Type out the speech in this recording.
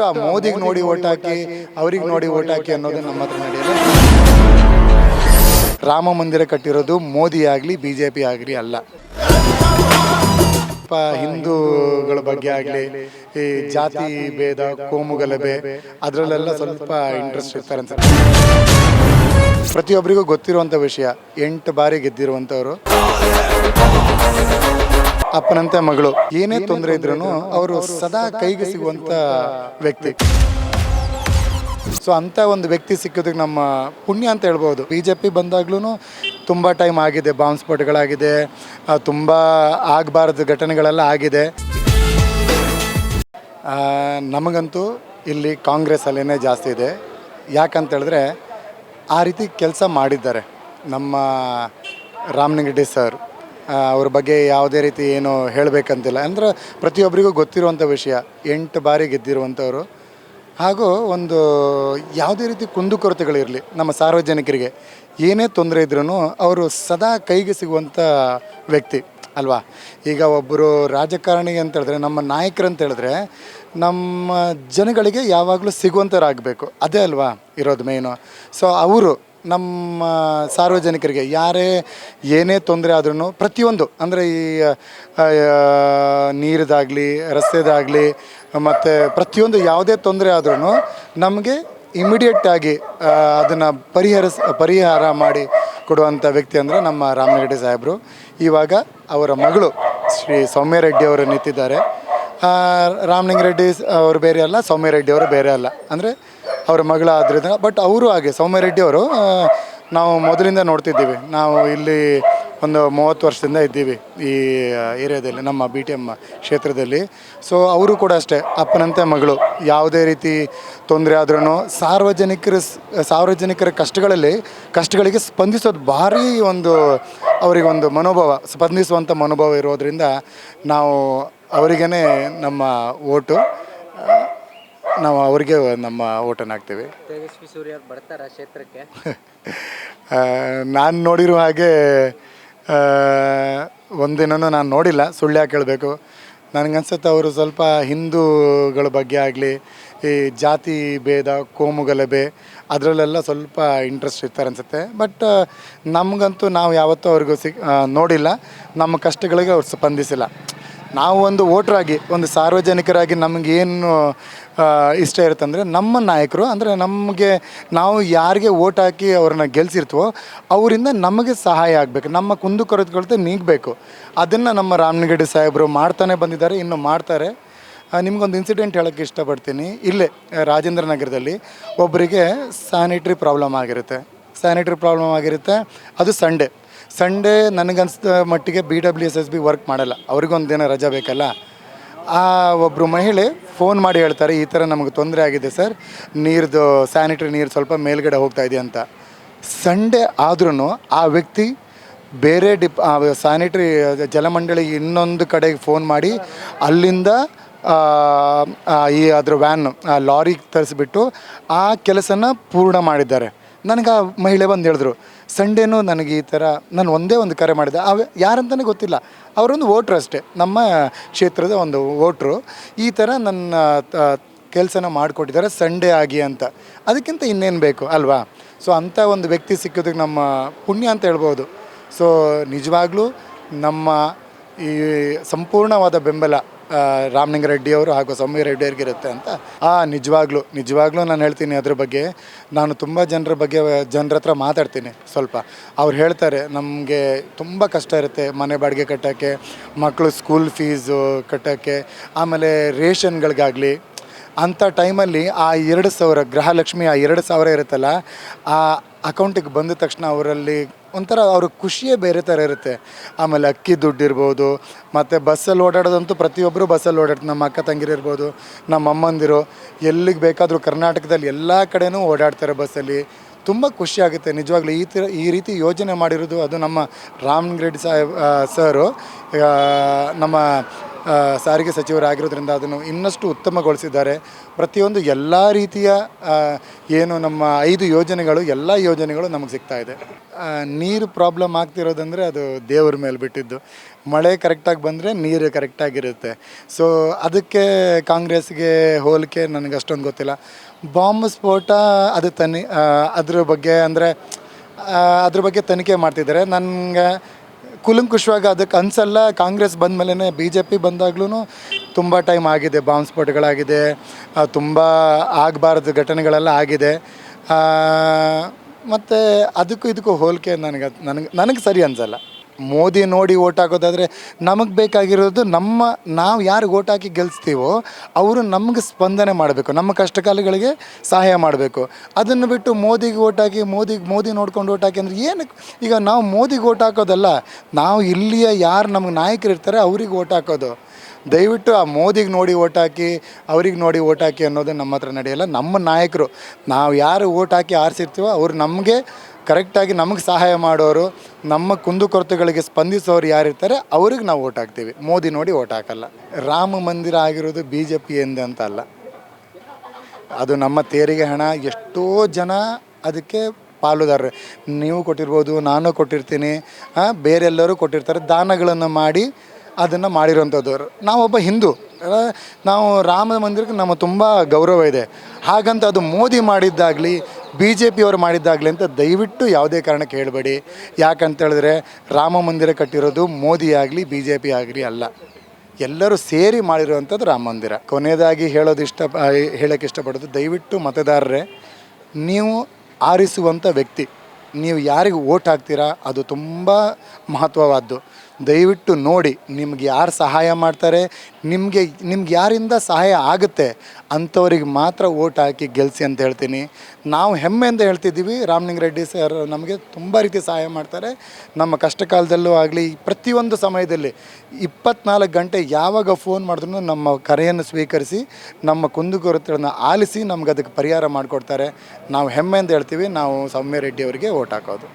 ಆ ಮೋದಿಗೆ ನೋಡಿ ಓಟ್ ಹಾಕಿ ಅವ್ರಿಗೆ ನೋಡಿ ಓಟ್ ಹಾಕಿ ಅನ್ನೋದು ನಮ್ಮ ಹತ್ರ ನಡೆಯಲ್ಲ. ರಾಮ ಮಂದಿರ ಕಟ್ಟಿರೋದು ಮೋದಿ ಆಗಲಿ BJP ಆಗಲಿ ಅಲ್ಲ. ಹಿಂದೂಗಳ ಬಗ್ಗೆ ಆಗಲಿ ಈ ಜಾತಿ ಭೇದ ಕೋಮು ಗಲಭೆ ಅದರಲ್ಲೆಲ್ಲ ಸ್ವಲ್ಪ ಇಂಟ್ರೆಸ್ಟ್ ಇರ್ತಾರೆ ಅನ್ಸುತ್ತೆ. ಪ್ರತಿಯೊಬ್ಬರಿಗೂ ಗೊತ್ತಿರುವಂಥ ವಿಷಯ, 8 ಬಾರಿ ಗೆದ್ದಿರುವಂಥವ್ರು, ಅಪ್ಪನಂತೆ ಮಗಳು, ಏನೇ ತೊಂದರೆ ಇದ್ರೂ ಅವರು ಸದಾ ಕೈಗೆ ಸಿಗುವಂಥ ವ್ಯಕ್ತಿ. ಸೊ ಅಂಥ ಒಂದು ವ್ಯಕ್ತಿ ಸಿಕ್ಕೋದಕ್ಕೆ ನಮ್ಮ ಪುಣ್ಯ ಅಂತ ಹೇಳ್ಬೋದು. BJP ಬಂದಾಗ್ಲೂ ತುಂಬ ಟೈಮ್ ಆಗಿದೆ, ಬಾಂಬ್ ಸ್ಫೋಟಗಳಾಗಿದೆ, ತುಂಬ ಆಗಬಾರ್ದು ಘಟನೆಗಳೆಲ್ಲ ಆಗಿದೆ. ನಮಗಂತೂ ಇಲ್ಲಿ ಕಾಂಗ್ರೆಸ್ ಅಲ್ಲೇ ಜಾಸ್ತಿ ಇದೆ. ಯಾಕಂತ ಹೇಳಿದ್ರೆ ಆ ರೀತಿ ಕೆಲಸ ಮಾಡಿದ್ದಾರೆ ನಮ್ಮ ರಾಮಲಿಂಗಾರೆಡ್ಡಿ ಸರ್. ಅವ್ರ ಬಗ್ಗೆ ಯಾವುದೇ ರೀತಿ ಏನು ಹೇಳಬೇಕಂತಿಲ್ಲ. ಅಂದ್ರೆ ಪ್ರತಿಯೊಬ್ಬರಿಗೂ ಗೊತ್ತಿರುವಂಥ ವಿಷಯ, 8 ಬಾರಿ ಗೆದ್ದಿರುವಂಥವ್ರು. ಹಾಗೂ ಒಂದು ಯಾವುದೇ ರೀತಿ ಕುಂದುಕೊರತೆಗಳಿರಲಿ ನಮ್ಮ ಸಾರ್ವಜನಿಕರಿಗೆ ಏನೇ ತೊಂದರೆ ಇದ್ರೂ ಅವರು ಸದಾ ಕೈಗೆ ಸಿಗುವಂಥ ವ್ಯಕ್ತಿ ಅಲ್ವಾ. ಈಗ ಒಬ್ಬರು ರಾಜಕಾರಣಿ ಅಂತ ಹೇಳಿದ್ರೆ, ನಮ್ಮ ನಾಯಕರು ಅಂತ ಹೇಳಿದ್ರೆ ನಮ್ಮ ಜನಗಳಿಗೆ ಯಾವಾಗಲೂ ಸಿಗುವಂಥವ್ರಾಗಬೇಕು, ಅದೇ ಅಲ್ವಾ ಇರೋದು ಮೇಯ್ನು. ಸೊ ಅವರು ನಮ್ಮ ಸಾರ್ವಜನಿಕರಿಗೆ ಯಾರೇ ಏನೇ ತೊಂದರೆ ಆದ್ರೂ ಪ್ರತಿಯೊಂದು, ಅಂದರೆ ಈ ನೀರಿದಾಗಲಿ ರಸ್ತೆದಾಗಲಿ ಮತ್ತು ಪ್ರತಿಯೊಂದು ಯಾವುದೇ ತೊಂದರೆ ಆದ್ರೂ ನಮಗೆ ಇಮಿಡಿಯೇಟಾಗಿ ಅದನ್ನು ಪರಿಹಾರ ಮಾಡಿ ಕೊಡುವಂಥ ವ್ಯಕ್ತಿ ಅಂದರೆ ನಮ್ಮ ರಾಮಲಿಂಗಾರೆಡ್ಡಿ ಸಾಹೇಬರು. ಇವಾಗ ಅವರ ಮಗಳು ಶ್ರೀ ಸೌಮ್ಯರೆಡ್ಡಿ ಅವರು ನಿಂತಿದ್ದಾರೆ. ರಾಮಲಿಂಗಾರೆಡ್ಡಿ ಅವರು ಬೇರೆ ಅಲ್ಲ, ಸೌಮ್ಯರೆಡ್ಡಿ ಅವರು ಬೇರೆ ಅಲ್ಲ, ಅಂದರೆ ಅವರ ಮಗಳ ಆದ್ರಿಂದ. ಬಟ್ ಅವರು ಹಾಗೆ ಸೌಮ್ಯರೆಡ್ಡಿ ಅವರು ನಾವು ಮೊದಲಿಂದ ನೋಡ್ತಿದ್ದೀವಿ. ನಾವು ಇಲ್ಲಿ ಒಂದು 30 ವರ್ಷದಿಂದ ಇದ್ದೀವಿ ಈ ಏರಿಯಾದಲ್ಲಿ, ನಮ್ಮ BTM ಕ್ಷೇತ್ರದಲ್ಲಿ. ಸೊ ಅವರು ಕೂಡ ಅಷ್ಟೇ, ಅಪ್ಪನಂತೆ ಮಗಳು. ಯಾವುದೇ ರೀತಿ ತೊಂದರೆ ಆದ್ರೂ ಸಾರ್ವಜನಿಕರ ಕಷ್ಟಗಳಿಗೆ ಸ್ಪಂದಿಸೋದು ಭಾರಿ ಒಂದು ಅವರಿಗೊಂದು ಮನೋಭಾವ, ಸ್ಪಂದಿಸುವಂಥ ಮನೋಭಾವ ಇರೋದರಿಂದ ನಾವು ಅವರಿಗೇ ನಮ್ಮ ಓಟು, ನಾವು ಅವರಿಗೆ ನಮ್ಮ ಓಟನ್ನು ಹಾಕ್ತೀವಿ. ತೇಜಸ್ವಿ ಸೂರ್ಯ ಬರ್ತಾರ ಕ್ಷೇತ್ರಕ್ಕೆ? ನಾನು ನೋಡಿರೋ ಹಾಗೆ ಒಂದಿನೂ ನಾನು ನೋಡಿಲ್ಲ, ಸುಳ್ಳು ಯಾಕೆ ಹೇಳಬೇಕು. ನನಗನ್ಸುತ್ತೆ ಅವರು ಸ್ವಲ್ಪ ಹಿಂದೂಗಳ ಬಗ್ಗೆ ಆಗಲಿ ಈ ಜಾತಿ ಭೇದ ಕೋಮು ಗಲಭೆ ಅದರಲ್ಲೆಲ್ಲ ಸ್ವಲ್ಪ ಇಂಟ್ರೆಸ್ಟ್ ಇರ್ತಾರೆ ಅನಿಸುತ್ತೆ. ಬಟ್ ನಮಗಂತೂ ನಾವು ಯಾವತ್ತೂ ಅವ್ರಿಗೂ ನೋಡಿಲ್ಲ, ನಮ್ಮ ಕಷ್ಟಗಳಿಗೆ ಅವ್ರು ಸ್ಪಂದಿಸಿಲ್ಲ. ನಾವು ಒಂದು ವೋಟ್ರಾಗಿ, ಒಂದು ಸಾರ್ವಜನಿಕರಾಗಿ ನಮಗೇನು ಇಷ್ಟ ಇರುತ್ತಂದರೆ ನಮ್ಮ ನಾಯಕರು, ಅಂದರೆ ನಮಗೆ ನಾವು ಯಾರಿಗೆ ಓಟ್ ಹಾಕಿ ಅವ್ರನ್ನ ಗೆಲ್ಸಿರ್ತೀವೋ ಅವರಿಂದ ನಮಗೆ ಸಹಾಯ ಆಗಬೇಕು, ನಮ್ಮ ಕುಂದುಕೊರತೆಗಳು ನೀಗಬೇಕು. ಅದನ್ನು ನಮ್ಮ ರಾಮಲಿಂಗಾರೆಡ್ಡಿ ಸಾಹೇಬರು ಮಾಡ್ತಾನೆ ಬಂದಿದ್ದಾರೆ, ಇನ್ನು ಮಾಡ್ತಾರೆ. ನಿಮಗೊಂದು ಇನ್ಸಿಡೆಂಟ್ ಹೇಳೋಕ್ಕೆ ಇಷ್ಟಪಡ್ತೀನಿ. ಇಲ್ಲೇ ರಾಜೇಂದ್ರ ನಗರದಲ್ಲಿ ಒಬ್ಬರಿಗೆ ಸ್ಯಾನಿಟ್ರಿ ಪ್ರಾಬ್ಲಮ್ ಆಗಿರುತ್ತೆ. ಅದು ಸಂಡೇ ನನಗನ್ಸಿದ ಮಟ್ಟಿಗೆ BWSSB ವರ್ಕ್ ಮಾಡಲ್ಲ, ಅವ್ರಿಗೊಂದು ದಿನ ರಜೆ ಬೇಕಲ್ಲ. ಒಬ್ಬರು ಮಹಿಳೆ ಫೋನ್ ಮಾಡಿ ಹೇಳ್ತಾರೆ, ಈ ಥರ ನಮಗೆ ತೊಂದರೆ ಆಗಿದೆ ಸರ್, ಸ್ಯಾನಿಟ್ರಿ ನೀರು ಸ್ವಲ್ಪ ಮೇಲ್ಗಡೆ ಹೋಗ್ತಾ ಇದೆ ಅಂತ. ಸಂಡೇ ಆದ್ರೂ ಆ ವ್ಯಕ್ತಿ ಬೇರೆ ಸ್ಯಾನಿಟ್ರಿ ಜಲಮಂಡಳಿ ಇನ್ನೊಂದು ಕಡೆಗೆ ಫೋನ್ ಮಾಡಿ ಅಲ್ಲಿಂದ ಅದ್ರ ವ್ಯಾನ್ ಲಾರಿ ತರಿಸ್ಬಿಟ್ಟು ಆ ಕೆಲಸನ ಪೂರ್ಣ ಮಾಡಿದ್ದಾರೆ. ನನಗೆ ಆ ಮಹಿಳೆ ಬಂದು ಹೇಳಿದ್ರು, ಸಂಡೇನೂ ನನಗೆ ಈ ಥರ, ನಾನು ಒಂದೇ ಒಂದು ಕರೆ ಮಾಡಿದೆ, ಯಾರಂತಲೇ ಗೊತ್ತಿಲ್ಲ, ಅವರೊಂದು ವೋಟ್ರು ಅಷ್ಟೇ, ನಮ್ಮ ಕ್ಷೇತ್ರದ ಒಂದು ವೋಟ್ರು. ಈ ಥರ ನನ್ನ ಕೆಲಸನ ಮಾಡಿಕೊಟ್ಟಿದ್ದಾರೆ ಸಂಡೇ ಆಗಿ ಅಂತ. ಅದಕ್ಕಿಂತ ಇನ್ನೇನು ಬೇಕು ಅಲ್ವಾ. ಸೊ ಅಂಥ ಒಂದು ವ್ಯಕ್ತಿ ಸಿಕ್ಕೋದಕ್ಕೆ ನಮ್ಮ ಪುಣ್ಯ ಅಂತ ಹೇಳ್ಬೋದು. ಸೊ ನಿಜವಾಗ್ಲೂ ನಮ್ಮ ಈ ಸಂಪೂರ್ಣವಾದ ಬೆಂಬಲ ರಾಮಲಿಂಗಾರೆಡ್ಡಿ ಅವರು ಹಾಗೂ ಸೌಮ್ಯರೆಡ್ಡಿ ಅವ್ರಿಗೆ ಇರುತ್ತೆ ಅಂತ ನಿಜವಾಗ್ಲೂ ನಾನು ಹೇಳ್ತೀನಿ. ಅದ್ರ ಬಗ್ಗೆ ನಾನು ತುಂಬ ಜನರ ಹತ್ರ ಮಾತಾಡ್ತೀನಿ. ಸ್ವಲ್ಪ ಅವ್ರು ಹೇಳ್ತಾರೆ, ನಮಗೆ ತುಂಬ ಕಷ್ಟ ಇರುತ್ತೆ ಮನೆ ಬಾಡಿಗೆ ಕಟ್ಟೋಕ್ಕೆ, ಮಕ್ಕಳು ಸ್ಕೂಲ್ ಫೀಸು ಕಟ್ಟೋಕ್ಕೆ, ಆಮೇಲೆ ರೇಷನ್ಗಳಿಗಾಗಲಿ. ಅಂಥ ಟೈಮಲ್ಲಿ ಆ 2,000 ಗೃಹಲಕ್ಷ್ಮಿ ಆ 2,000 ಇರುತ್ತಲ್ಲ, ಆ ಅಕೌಂಟಿಗೆ ಬಂದ ತಕ್ಷಣ ಅವರಲ್ಲಿ ಒಂಥರ ಅವ್ರ ಖುಷಿಯೇ ಬೇರೆ ಥರ ಇರುತ್ತೆ. ಆಮೇಲೆ ಅಕ್ಕಿ ದುಡ್ಡು ಇರ್ಬೋದು, ಮತ್ತು ಬಸ್ಸಲ್ಲಿ ಓಡಾಡೋದಂತೂ ಪ್ರತಿಯೊಬ್ಬರು ಬಸ್ಸಲ್ಲಿ ಓಡಾಡ್ತಾರೆ. ನಮ್ಮ ಅಕ್ಕ ತಂಗಿರಿರ್ಬೋದು, ನಮ್ಮ ಅಮ್ಮಂದಿರು ಎಲ್ಲಿಗೆ ಬೇಕಾದರೂ ಕರ್ನಾಟಕದಲ್ಲಿ ಎಲ್ಲ ಕಡೆನೂ ಓಡಾಡ್ತಾರೆ ಬಸ್ಸಲ್ಲಿ. ತುಂಬ ಖುಷಿ ಆಗುತ್ತೆ ನಿಜವಾಗ್ಲೂ. ಈ ರೀತಿ ಯೋಜನೆ ಮಾಡಿರೋದು ಅದು ನಮ್ಮ ರಾಮಲಿಂಗಾರೆಡ್ಡಿ ಸಾಹೇಬ್ ಸರು, ನಮ್ಮ ಸಾರಿಗೆ ಸಚಿವರಾಗಿರೋದ್ರಿಂದ ಅದನ್ನು ಇನ್ನಷ್ಟು ಉತ್ತಮಗೊಳಿಸಿದ್ದಾರೆ. ಪ್ರತಿಯೊಂದು ಎಲ್ಲ ರೀತಿಯ ಏನು ನಮ್ಮ 5 ಯೋಜನೆಗಳು ಎಲ್ಲ ಯೋಜನೆಗಳು ನಮಗೆ ಸಿಗ್ತಾ ಇದೆ. ನೀರು ಪ್ರಾಬ್ಲಮ್ ಆಗ್ತಿರೋದಂದರೆ ಅದು ದೇವ್ರ ಮೇಲೆ ಬಿಟ್ಟಿದ್ದು. ಮಳೆ ಕರೆಕ್ಟಾಗಿ ಬಂದರೆ ನೀರು ಕರೆಕ್ಟಾಗಿರುತ್ತೆ. ಸೊ ಅದಕ್ಕೆ ಕಾಂಗ್ರೆಸ್ಗೆ ಹೋಲಿಕೆ ನನಗೆ ಅಷ್ಟೊಂದು ಗೊತ್ತಿಲ್ಲ. ಬಾಂಬ್ ಸ್ಫೋಟ ಅದು ಅದ್ರ ಬಗ್ಗೆ ಅಂದರೆ ಅದ್ರ ಬಗ್ಗೆ ತನಿಖೆ ಮಾಡ್ತಿದ್ದಾರೆ. ನನಗೆ ಕುಲಂಕುಷವಾಗಿ ಅದಕ್ಕೆ ಅನಿಸಲ್ಲ. ಕಾಂಗ್ರೆಸ್ ಬಂದ ಮೇಲೇ BJP ಬಂದಾಗ್ಲೂ ತುಂಬ ಟೈಮ್ ಆಗಿದೆ, ಬಾಂಬ್ ಸ್ಫೋಟಗಳಾಗಿದೆ, ತುಂಬ ಆಗಬಾರ್ದು ಘಟನೆಗಳೆಲ್ಲ ಆಗಿದೆ. ಮತ್ತು ಅದಕ್ಕೂ ಇದಕ್ಕೂ ಹೋಲಿಕೆ ನನಗೆ ಸರಿ ಅನಿಸಲ್ಲ. ಮೋದಿ ನೋಡಿ ಓಟ್ ಹಾಕೋದಾದರೆ ನಮಗೆ ಬೇಕಾಗಿರೋದು ನಾವು ಯಾರಿಗೆ ಓಟ್ ಹಾಕಿ ಗೆಲ್ಲಿಸ್ತೀವೋ ಅವರು ನಮಗೆ ಸ್ಪಂದನೆ ಮಾಡಬೇಕು, ನಮ್ಮ ಕಷ್ಟಕಾಲಗಳಿಗೆ ಸಹಾಯ ಮಾಡಬೇಕು. ಅದನ್ನು ಬಿಟ್ಟು ಮೋದಿಗೆ ಓಟ್ ಹಾಕಿ ಮೋದಿ ನೋಡ್ಕೊಂಡು ಓಟ್ ಹಾಕಿ ಅಂದರೆ ಏನಕ್ಕೆ? ಈಗ ನಾವು ಮೋದಿಗೆ ಓಟ್ ಹಾಕೋದಲ್ಲ, ನಾವು ಇಲ್ಲಿಯ ಯಾರು ನಮಗೆ ನಾಯಕರು ಇರ್ತಾರೆ ಅವ್ರಿಗೆ ಓಟ್ ಹಾಕೋದು. ದಯವಿಟ್ಟು ಆ ಮೋದಿಗೆ ನೋಡಿ ಓಟ್ ಹಾಕಿ ಅವ್ರಿಗೆ ನೋಡಿ ಓಟ್ ಹಾಕಿ ಅನ್ನೋದು ನಮ್ಮ ಹತ್ರ ನಡೆಯಲ್ಲ. ನಮ್ಮ ನಾಯಕರು, ನಾವು ಯಾರು ಓಟ್ ಹಾಕಿ ಆರಿಸಿರ್ತೀವೋ ಅವ್ರು ನಮಗೆ ಕರೆಕ್ಟಾಗಿ ನಮಗೆ ಸಹಾಯ ಮಾಡೋರು, ನಮ್ಮ ಕುಂದುಕೊರತೆಗಳಿಗೆ ಸ್ಪಂದಿಸೋರು ಯಾರಿರ್ತಾರೆ ಅವ್ರಿಗೆ ನಾವು ಓಟ್ ಹಾಕ್ತೀವಿ. ಮೋದಿ ನೋಡಿ ಓಟ್ ಹಾಕಲ್ಲ. ರಾಮ ಮಂದಿರ ಆಗಿರೋದು BJP ಅಂತ ಅಲ್ಲ, ಅದು ನಮ್ಮ ತೆರಿಗೆ ಹಣ. ಎಷ್ಟೋ ಜನ ಅದಕ್ಕೆ ಪಾಲುದಾರರು. ನೀವು ಕೊಟ್ಟಿರ್ಬೋದು, ನಾನು ಕೊಟ್ಟಿರ್ತೀನಿ, ಬೇರೆಲ್ಲರೂ ಕೊಟ್ಟಿರ್ತಾರೆ. ದಾನಗಳನ್ನು ಮಾಡಿ ಅದನ್ನು ಮಾಡಿರೋಂಥದ್ದು. ನಾವೊಬ್ಬ ಹಿಂದೂ, ನಾವು ರಾಮ ಮಂದಿರಕ್ಕೆ ನಮ್ಮ ತುಂಬ ಗೌರವ ಇದೆ. ಹಾಗಂತ ಅದು ಮೋದಿ ಮಾಡಿದ್ದಾಗಲಿ BJP ಅವರು ಮಾಡಿದ್ದಾಗಲಿ ಅಂತ ದಯವಿಟ್ಟು ಯಾವುದೇ ಕಾರಣಕ್ಕೆ ಹೇಳಬೇಡಿ. ಯಾಕಂತೇಳಿದ್ರೆ ರಾಮ ಮಂದಿರ ಕಟ್ಟಿರೋದು ಮೋದಿ ಆಗಲಿ BJP ಆಗಲಿ ಅಲ್ಲ, ಎಲ್ಲರೂ ಸೇರಿ ಮಾಡಿರುವಂಥದ್ದು ರಾಮ ಮಂದಿರ. ಕೊನೆಯದಾಗಿ ಹೇಳೋಕ್ಕೆ ಇಷ್ಟಪಡೋದು, ದಯವಿಟ್ಟು ಮತದಾರರೇ, ನೀವು ಆರಿಸುವಂಥ ವ್ಯಕ್ತಿ, ನೀವು ಯಾರಿಗೆ ಓಟ್ ಹಾಕ್ತೀರಾ ಅದು ತುಂಬ ಮಹತ್ವವಾದ್ದು. ದಯವಿಟ್ಟು ನೋಡಿ, ನಿಮ್ಗೆ ಯಾರು ಸಹಾಯ ಮಾಡ್ತಾರೆ, ನಿಮ್ಗೆ ಯಾರಿಂದ ಸಹಾಯ ಆಗುತ್ತೆ ಅಂಥವ್ರಿಗೆ ಮಾತ್ರ ಓಟ್ ಹಾಕಿ ಗೆಲ್ಲಿಸಿ ಅಂತ ಹೇಳ್ತೀನಿ. ನಾವು ಹೆಮ್ಮೆಯಿಂದ ಹೇಳ್ತಿದ್ದೀವಿ, ರಾಮಲಿಂಗಾರೆಡ್ಡಿ ಸರ್ ನಮಗೆ ತುಂಬ ರೀತಿ ಸಹಾಯ ಮಾಡ್ತಾರೆ. ನಮ್ಮ ಕಷ್ಟ ಕಾಲದಲ್ಲೂ ಆಗಲಿ, ಪ್ರತಿಯೊಂದು ಸಮಯದಲ್ಲಿ 24 ಗಂಟೆ ಯಾವಾಗ ಫೋನ್ ಮಾಡಿದ್ರು ನಮ್ಮ ಕರೆಯನ್ನು ಸ್ವೀಕರಿಸಿ ನಮ್ಮ ಕುಂದುಕೊರತೆಗಳನ್ನು ಆಲಿಸಿ ನಮ್ಗೆ ಅದಕ್ಕೆ ಪರಿಹಾರ ಮಾಡಿಕೊಡ್ತಾರೆ. ನಾವು ಹೆಮ್ಮೆಯಿಂದ ಹೇಳ್ತೀವಿ, ನಾವು ಸೌಮ್ಯ ರೆಡ್ಡಿ ಅವರಿಗೆ ಓಟ್ ಹಾಕೋದು.